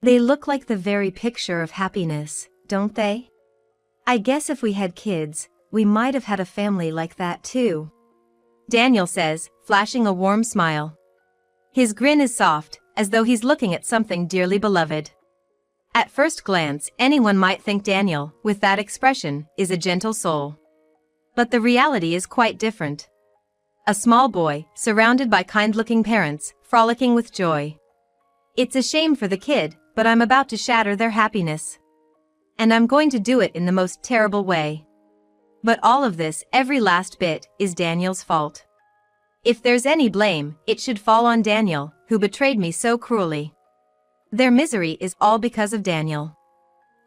They look like the very picture of happiness, don't they? I guess if we had kids, we might have had a family like that too. Daniel says, flashing a warm smile. His grin is soft, as though he's looking at something dearly beloved. At first glance, anyone might think Daniel, with that expression, is a gentle soul. But the reality is quite different. A small boy, surrounded by kind-looking parents, frolicking with joy. It's a shame for the kid, but I'm about to shatter their happiness. And I'm going to do it in the most terrible way. But all of this, every last bit, is Daniel's fault. If there's any blame, it should fall on Daniel, who betrayed me so cruelly. Their misery is all because of Daniel.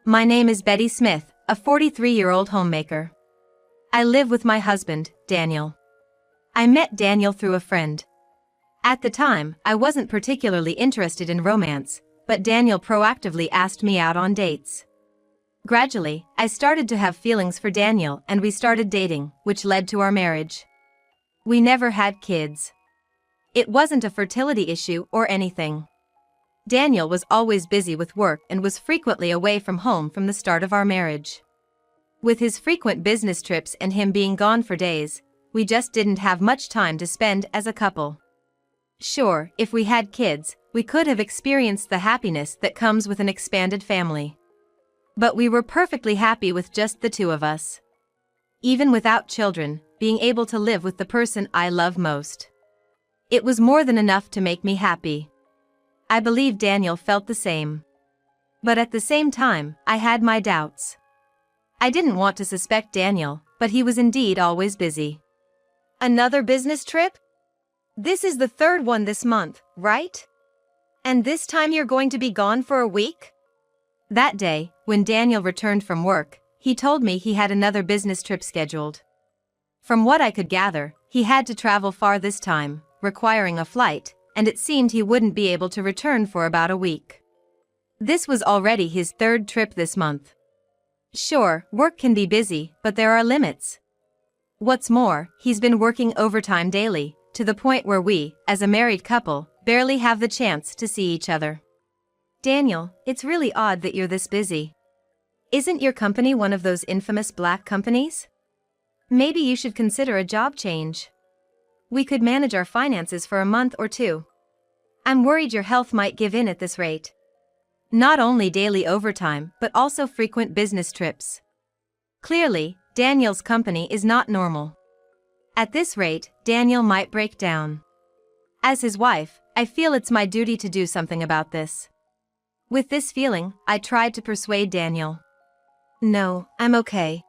My name is Betty Smith, a 43-year-old homemaker. I live with my husband, Daniel. I met Daniel through a friend. At the time, I wasn't particularly interested in romance, but Daniel proactively asked me out on dates. Gradually, I started to have feelings for Daniel and we started dating, which led to our marriage. We never had kids. It wasn't a fertility issue or anything. Daniel was always busy with work and was frequently away from home from the start of our marriage. With his frequent business trips and him being gone for days, we just didn't have much time to spend as a couple. Sure, if we had kids, we could have experienced the happiness that comes with an expanded family. But we were perfectly happy with just the two of us. Even without children, being able to live with the person I love most. It was more than enough to make me happy. I believe Daniel felt the same. But at the same time, I had my doubts. I didn't want to suspect Daniel, but he was indeed always busy. Another business trip? This is the third one this month, right? And this time you're going to be gone for a week? That day, when Daniel returned from work, he told me he had another business trip scheduled. From what I could gather, he had to travel far this time, requiring a flight, and it seemed he wouldn't be able to return for about a week. This was already his third trip this month. Sure, work can be busy, but there are limits. What's more, he's been working overtime daily, to the point where we, as a married couple, barely have the chance to see each other. Daniel, it's really odd that you're this busy. Isn't your company one of those infamous black companies? Maybe you should consider a job change. We could manage our finances for a month or two. I'm worried your health might give in at this rate. Not only daily overtime, but also frequent business trips. Clearly, Daniel's company is not normal. At this rate, Daniel might break down. As his wife, I feel it's my duty to do something about this. With this feeling, I tried to persuade Daniel. No, I'm okay.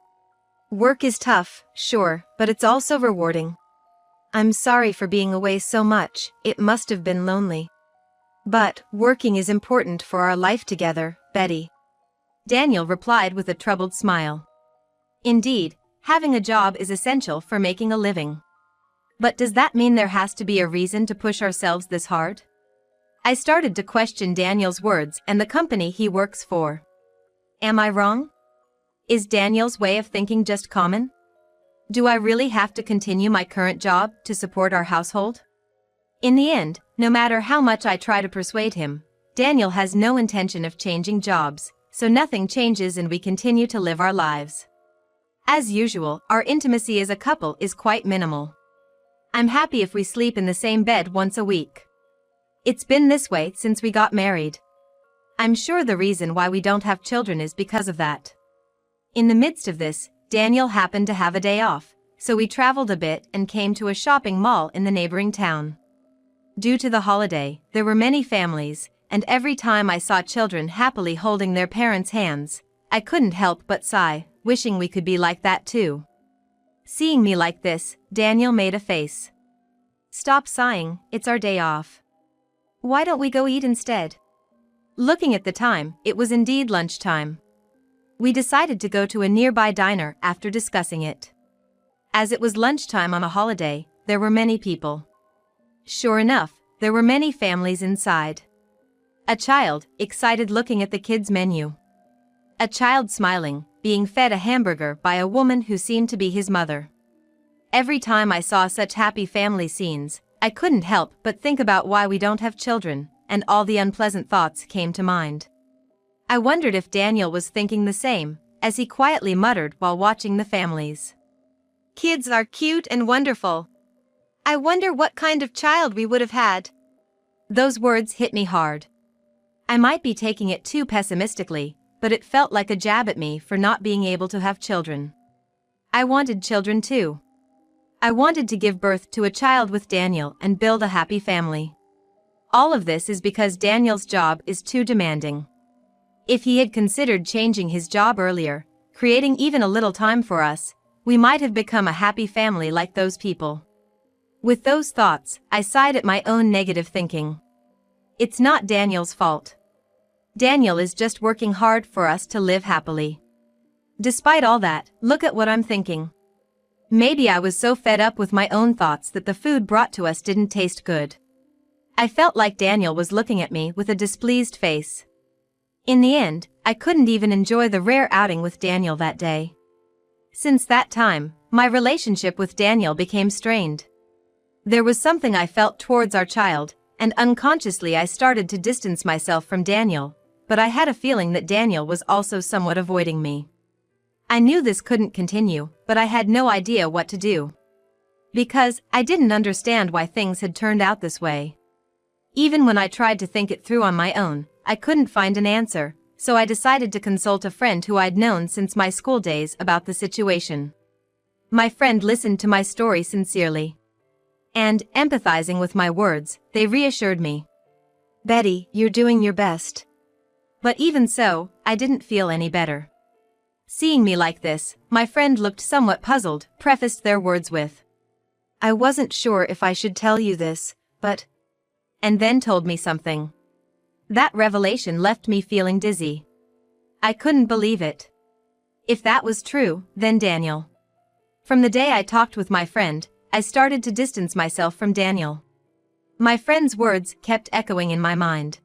Work is tough, sure, but it's also rewarding. I'm sorry for being away so much, it must have been lonely. But, working is important for our life together, Betty. Daniel replied with a troubled smile. Indeed, having a job is essential for making a living. But does that mean there has to be a reason to push ourselves this hard? I started to question Daniel's words and the company he works for. Am I wrong? Is Daniel's way of thinking just common? Do I really have to continue my current job to support our household? In the end, no matter how much I try to persuade him, Daniel has no intention of changing jobs, so nothing changes and we continue to live our lives. As usual, our intimacy as a couple is quite minimal. I'm happy if we sleep in the same bed once a week. It's been this way since we got married. I'm sure the reason why we don't have children is because of that. In the midst of this, Daniel happened to have a day off, so we traveled a bit and came to a shopping mall in the neighboring town. Due to the holiday, there were many families, and every time I saw children happily holding their parents' hands, I couldn't help but sigh, wishing we could be like that too. Seeing me like this, Daniel made a face. Stop sighing, it's our day off. Why don't we go eat instead? Looking at the time, it was indeed lunchtime. We decided to go to a nearby diner after discussing it. As it was lunchtime on a holiday, there were many people. Sure enough, there were many families inside. A child, excited looking at the kids' menu. A child smiling, being fed a hamburger by a woman who seemed to be his mother. Every time I saw such happy family scenes, I couldn't help but think about why we don't have children, and all the unpleasant thoughts came to mind. I wondered if Daniel was thinking the same, as he quietly muttered while watching the families. Kids are cute and wonderful. I wonder what kind of child we would have had. Those words hit me hard. I might be taking it too pessimistically, but it felt like a jab at me for not being able to have children. I wanted children too. I wanted to give birth to a child with Daniel and build a happy family. All of this is because Daniel's job is too demanding. If he had considered changing his job earlier, creating even a little time for us, we might have become a happy family like those people. With those thoughts, I sighed at my own negative thinking. It's not Daniel's fault. Daniel is just working hard for us to live happily. Despite all that, look at what I'm thinking. Maybe I was so fed up with my own thoughts that the food brought to us didn't taste good. I felt like Daniel was looking at me with a displeased face. In the end, I couldn't even enjoy the rare outing with Daniel that day. Since that time, my relationship with Daniel became strained. There was something I felt towards our child, and unconsciously I started to distance myself from Daniel, but I had a feeling that Daniel was also somewhat avoiding me. I knew this couldn't continue, but I had no idea what to do. Because I didn't understand why things had turned out this way. Even when I tried to think it through on my own, I couldn't find an answer, so I decided to consult a friend who I'd known since my school days about the situation. My friend listened to my story sincerely. And, empathizing with my words, they reassured me. Betty, you're doing your best. But even so, I didn't feel any better. Seeing me like this, my friend looked somewhat puzzled, prefaced their words with, I wasn't sure if I should tell you this, but... and then told me something. That revelation left me feeling dizzy. I couldn't believe it. If that was true, then Daniel. From the day I talked with my friend, I started to distance myself from Daniel. My friend's words kept echoing in my mind.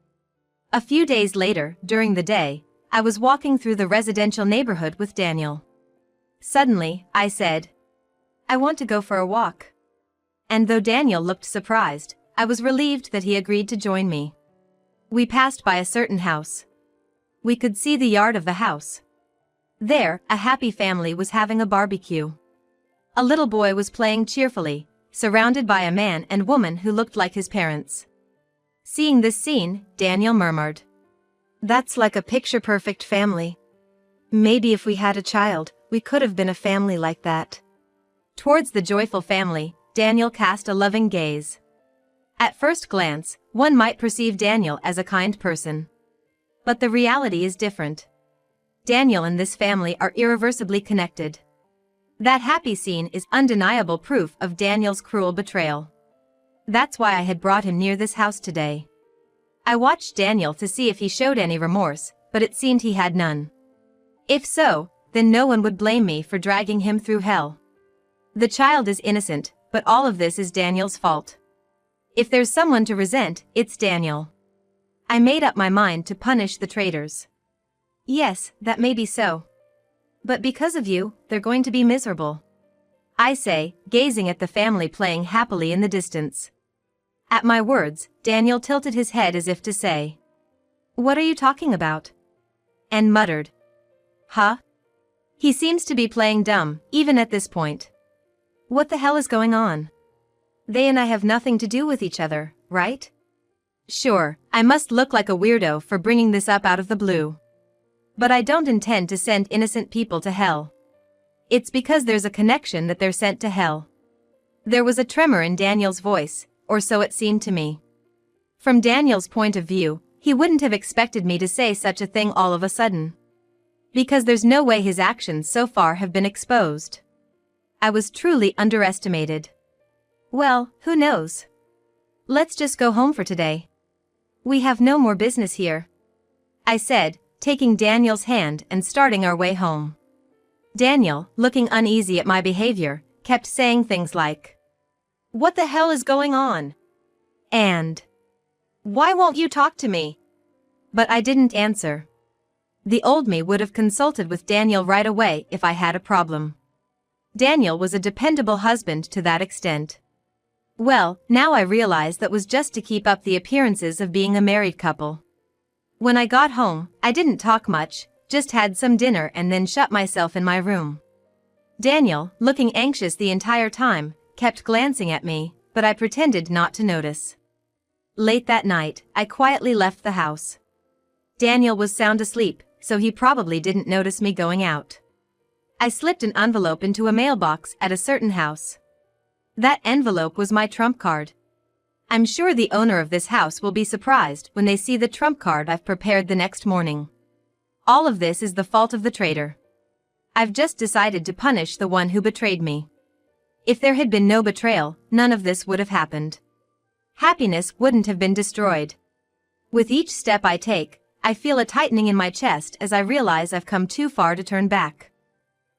A few days later, during the day, I was walking through the residential neighborhood with Daniel. Suddenly, I said, I want to go for a walk. And though Daniel looked surprised, I was relieved that he agreed to join me. We passed by a certain house. We could see the yard of the house. There, a happy family was having a barbecue. A little boy was playing cheerfully, surrounded by a man and woman who looked like his parents. Seeing this scene, Daniel murmured, That's like a picture-perfect family. Maybe if we had a child, we could have been a family like that. Towards the joyful family, Daniel cast a loving gaze. At first glance, one might perceive Daniel as a kind person. But the reality is different. Daniel and this family are irreversibly connected. That happy scene is undeniable proof of Daniel's cruel betrayal. That's why I had brought him near this house today. I watched Daniel to see if he showed any remorse, but it seemed he had none. If so, then no one would blame me for dragging him through hell. The child is innocent, but all of this is Daniel's fault. If there's someone to resent, it's Daniel. I made up my mind to punish the traitors. Yes, that may be so. But because of you, they're going to be miserable. I say, gazing at the family playing happily in the distance. At my words, Daniel tilted his head as if to say, What are you talking about? And muttered, Huh? He seems to be playing dumb, even at this point. What the hell is going on? They and I have nothing to do with each other, right? Sure, I must look like a weirdo for bringing this up out of the blue. But I don't intend to send innocent people to hell. It's because there's a connection that they're sent to hell. There was a tremor in Daniel's voice, or so it seemed to me. From Daniel's point of view, he wouldn't have expected me to say such a thing all of a sudden. Because there's no way his actions so far have been exposed. I was truly underestimated. Well, who knows? Let's just go home for today. We have no more business here, I said, taking Daniel's hand and starting our way home. Daniel, looking uneasy at my behavior, kept saying things like, What the hell is going on? And, Why won't you talk to me? But I didn't answer. The old me would have consulted with Daniel right away if I had a problem. Daniel was a dependable husband to that extent. Well, now I realize that was just to keep up the appearances of being a married couple. When I got home, I didn't talk much, just had some dinner and then shut myself in my room. Daniel, looking anxious the entire time, kept glancing at me, but I pretended not to notice. Late that night, I quietly left the house. Daniel was sound asleep, so he probably didn't notice me going out. I slipped an envelope into a mailbox at a certain house. That envelope was my trump card. I'm sure the owner of this house will be surprised when they see the trump card I've prepared the next morning. All of this is the fault of the traitor. I've just decided to punish the one who betrayed me. If there had been no betrayal, none of this would have happened. Happiness wouldn't have been destroyed. With each step I take, I feel a tightening in my chest as I realize I've come too far to turn back.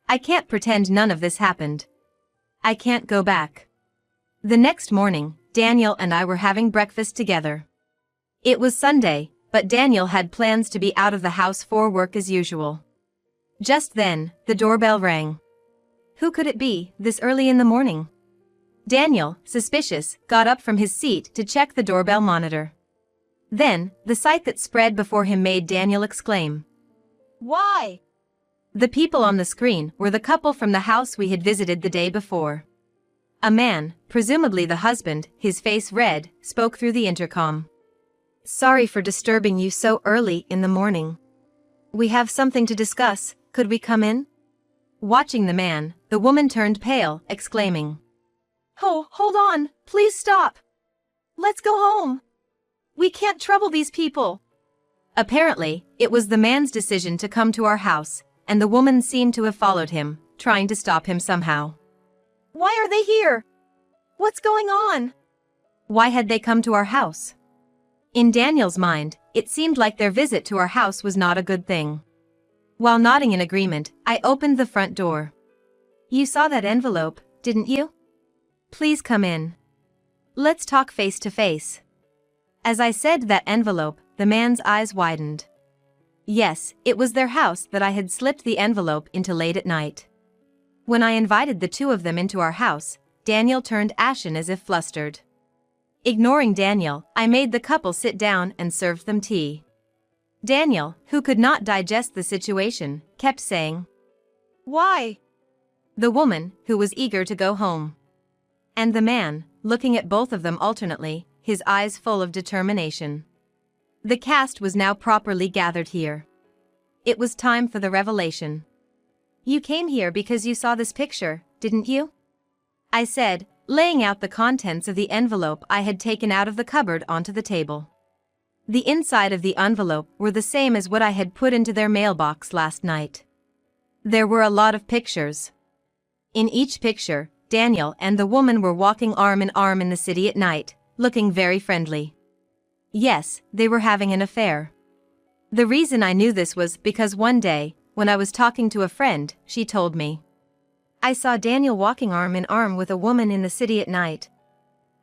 I can't pretend none of this happened. I can't go back. The next morning, Daniel and I were having breakfast together. It was Sunday, but Daniel had plans to be out of the house for work as usual. Just then, the doorbell rang. Who could it be, this early in the morning? Daniel, suspicious, got up from his seat to check the doorbell monitor. Then, the sight that spread before him made Daniel exclaim. "Why?" The people on the screen were the couple from the house we had visited the day before. A man, presumably the husband, his face red, spoke through the intercom. "Sorry for disturbing you so early in the morning. We have something to discuss, could we come in?" Watching the man, the woman turned pale, exclaiming, "Oh, hold on, please stop. Let's go home. We can't trouble these people." Apparently, it was the man's decision to come to our house, and the woman seemed to have followed him, trying to stop him somehow. "Why are they here? What's going on?" Why had they come to our house? In Daniel's mind, it seemed like their visit to our house was not a good thing. While nodding in agreement, I opened the front door. "You saw that envelope, didn't you? Please come in. Let's talk face to face." As I said that envelope, the man's eyes widened. Yes, it was their house that I had slipped the envelope into late at night. When I invited the two of them into our house, Daniel turned ashen as if flustered. Ignoring Daniel, I made the couple sit down and served them tea. Daniel, who could not digest the situation, kept saying, "Why?" The woman, who was eager to go home. And the man, looking at both of them alternately, his eyes full of determination. The cast was now properly gathered here. It was time for the revelation. "You came here because you saw this picture, didn't you?" I said, laying out the contents of the envelope I had taken out of the cupboard onto the table. The inside of the envelope were the same as what I had put into their mailbox last night. There were a lot of pictures. In each picture, Daniel and the woman were walking arm in arm in the city at night, looking very friendly. Yes, they were having an affair. The reason I knew this was because one day, when I was talking to a friend, she told me, "I saw Daniel walking arm in arm with a woman in the city at night."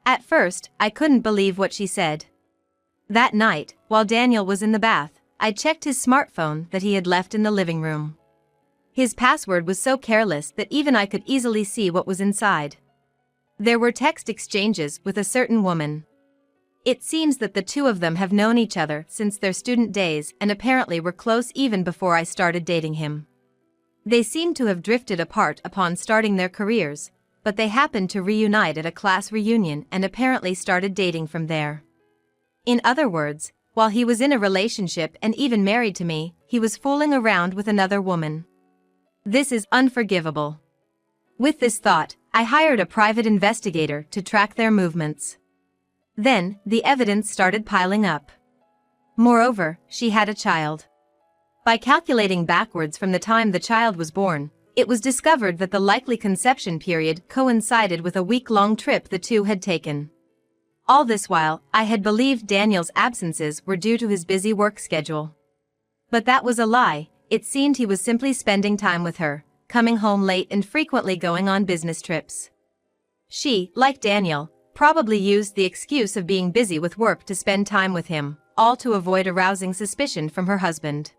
At first, I couldn't believe what she said. That night, while Daniel was in the bath, I checked his smartphone that he had left in the living room. His password was so careless that even I could easily see what was inside. There were text exchanges with a certain woman. It seems that the two of them have known each other since their student days and apparently were close even before I started dating him. They seem to have drifted apart upon starting their careers, but they happened to reunite at a class reunion and apparently started dating from there. In other words, while he was in a relationship and even married to me, he was fooling around with another woman. This is unforgivable. With this thought, I hired a private investigator to track their movements. Then, the evidence started piling up. Moreover, she had a child. By calculating backwards from the time the child was born, it was discovered that the likely conception period coincided with a week-long trip the two had taken. All this while, I had believed Daniel's absences were due to his busy work schedule. But that was a lie. It seemed he was simply spending time with her, coming home late and frequently going on business trips. She, like Daniel, probably used the excuse of being busy with work to spend time with him, all to avoid arousing suspicion from her husband.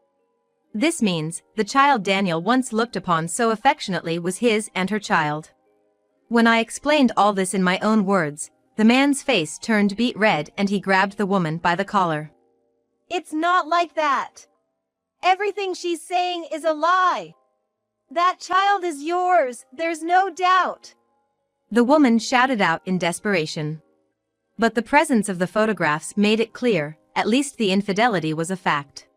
This means, the child Daniel once looked upon so affectionately was his and her child. When I explained all this in my own words, the man's face turned beet red and he grabbed the woman by the collar. It's not like that. Everything she's saying is a lie. That child is yours, there's no doubt. The woman shouted out in desperation. But the presence of the photographs made it clear, at least the infidelity was a fact.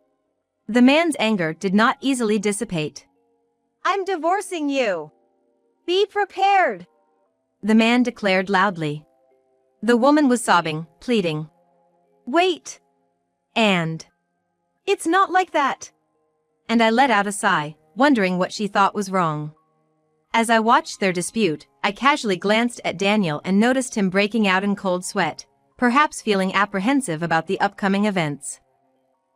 The man's anger did not easily dissipate. I'm divorcing you. Be prepared, the man declared loudly. The woman was sobbing, pleading. Wait. And it's not like that. And I let out a sigh, wondering what she thought was wrong. As I watched their dispute, I casually glanced at Daniel and noticed him breaking out in cold sweat, perhaps feeling apprehensive about the upcoming events.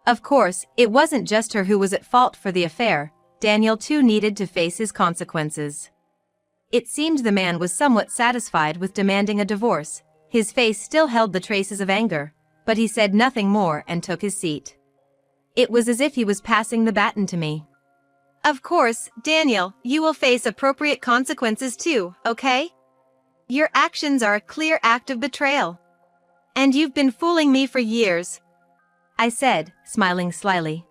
Of course, it wasn't just her who was at fault for the affair. Daniel too needed to face his consequences. It seemed the man was somewhat satisfied with demanding a divorce. His face still held the traces of anger, but he said nothing more and took his seat. It was as if he was passing the baton to me. Of course, Daniel, you will face appropriate consequences too, okay? Your actions are a clear act of betrayal. And you've been fooling me for years, I said, smiling slyly.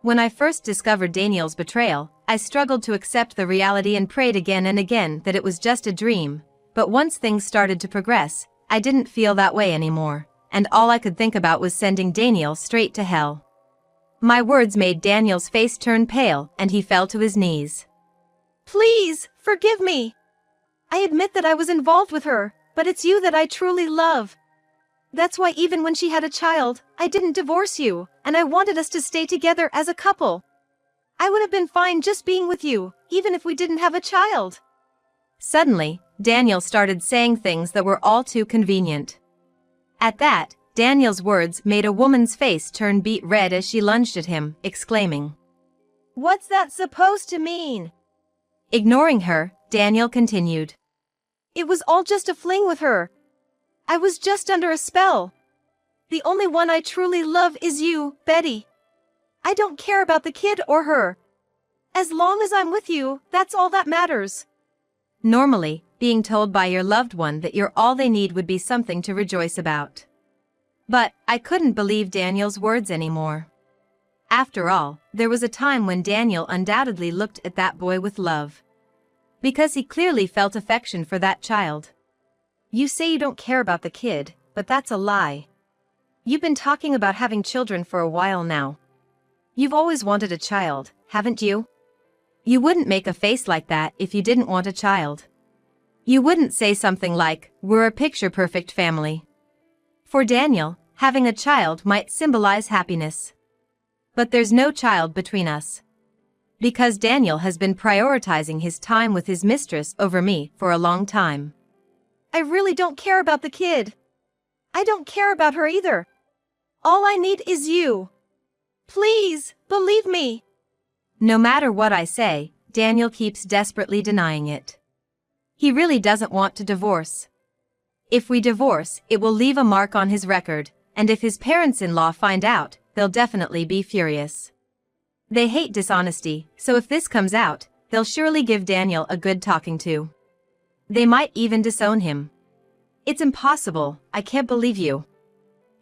When I first discovered Daniel's betrayal, I struggled to accept the reality and prayed again and again that it was just a dream, but once things started to progress, I didn't feel that way anymore, and all I could think about was sending Daniel straight to hell. My words made Daniel's face turn pale and he fell to his knees. Please, forgive me. I admit that I was involved with her, but it's you that I truly love. That's why even when she had a child, I didn't divorce you, and I wanted us to stay together as a couple. I would have been fine just being with you, even if we didn't have a child. Suddenly, Daniel started saying things that were all too convenient. At that, Daniel's words made a woman's face turn beet red as she lunged at him, exclaiming, "What's that supposed to mean?" Ignoring her, Daniel continued. It was all just a fling with her. I was just under a spell. The only one I truly love is you, Betty. I don't care about the kid or her. As long as I'm with you, that's all that matters. Normally, being told by your loved one that you're all they need would be something to rejoice about. But I couldn't believe Daniel's words anymore. After all, there was a time when Daniel undoubtedly looked at that boy with love. Because he clearly felt affection for that child. You say you don't care about the kid, but that's a lie. You've been talking about having children for a while now. You've always wanted a child, haven't you? You wouldn't make a face like that if you didn't want a child. You wouldn't say something like, "We're a picture-perfect family." For Daniel, having a child might symbolize happiness. But there's no child between us. Because Daniel has been prioritizing his time with his mistress over me for a long time. I really don't care about the kid. I don't care about her either. All I need is you. Please, believe me. No matter what I say, Daniel keeps desperately denying it. He really doesn't want to divorce. If we divorce, it will leave a mark on his record, and if his parents-in-law find out, they'll definitely be furious. They hate dishonesty, so if this comes out, they'll surely give Daniel a good talking to. They might even disown him. It's impossible, I can't believe you.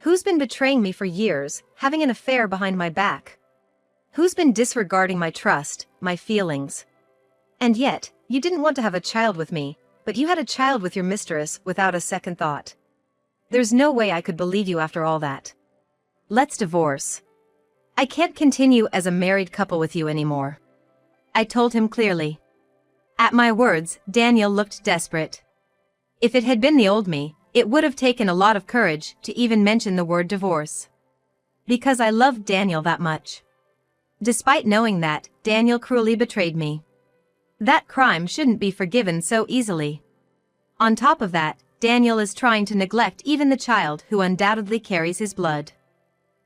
Who's been betraying me for years, having an affair behind my back? Who's been disregarding my trust, my feelings? And yet, you didn't want to have a child with me, but you had a child with your mistress without a second thought. There's no way I could believe you after all that. Let's divorce. I can't continue as a married couple with you anymore. I told him clearly. At my words, Daniel looked desperate. If it had been the old me, it would have taken a lot of courage to even mention the word divorce. Because I loved Daniel that much. Despite knowing that, Daniel cruelly betrayed me. That crime shouldn't be forgiven so easily. On top of that, Daniel is trying to neglect even the child who undoubtedly carries his blood.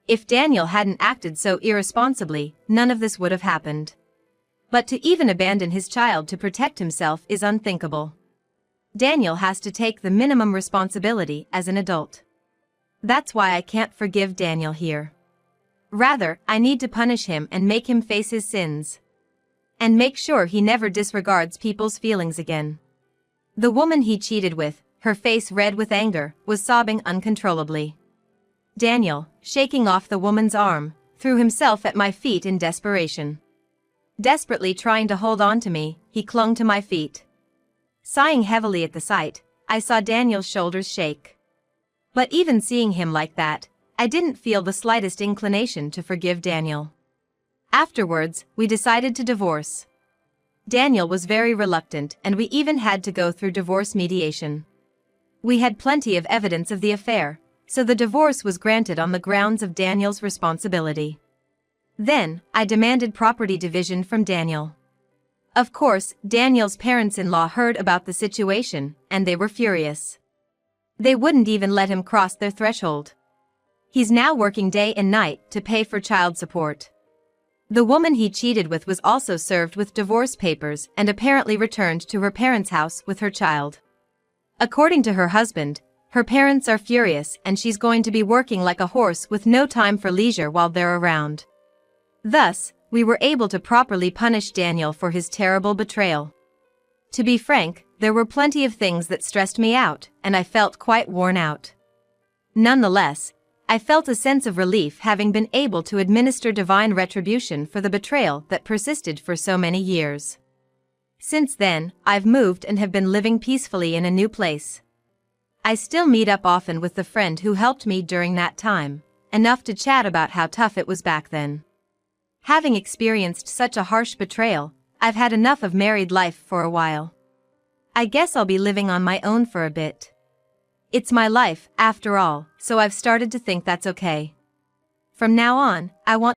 If Daniel hadn't acted so irresponsibly, none of this would have happened. But to even abandon his child to protect himself is unthinkable. Daniel has to take the minimum responsibility as an adult. That's why I can't forgive Daniel here. Rather, I need to punish him and make him face his sins. And make sure he never disregards people's feelings again. The woman he cheated with, her face red with anger, was sobbing uncontrollably. Daniel, shaking off the woman's arm, threw himself at my feet in desperation. Desperately trying to hold on to me, he clung to my feet. Sighing heavily at the sight, I saw Daniel's shoulders shake. But even seeing him like that, I didn't feel the slightest inclination to forgive Daniel. Afterwards, we decided to divorce. Daniel was very reluctant, and we even had to go through divorce mediation. We had plenty of evidence of the affair, so the divorce was granted on the grounds of Daniel's responsibility. Then, I demanded property division from Daniel. Of course, Daniel's parents-in-law heard about the situation, and they were furious. They wouldn't even let him cross their threshold. He's now working day and night to pay for child support. The woman he cheated with was also served with divorce papers and apparently returned to her parents' house with her child. According to her husband, her parents are furious and she's going to be working like a horse with no time for leisure while they're around. Thus, we were able to properly punish Daniel for his terrible betrayal. To be frank, there were plenty of things that stressed me out, and I felt quite worn out. Nonetheless, I felt a sense of relief having been able to administer divine retribution for the betrayal that persisted for so many years. Since then, I've moved and have been living peacefully in a new place. I still meet up often with the friend who helped me during that time, enough to chat about how tough it was back then. Having experienced such a harsh betrayal, I've had enough of married life for a while. I guess I'll be living on my own for a bit. It's my life, after all, so I've started to think that's okay. From now on, I want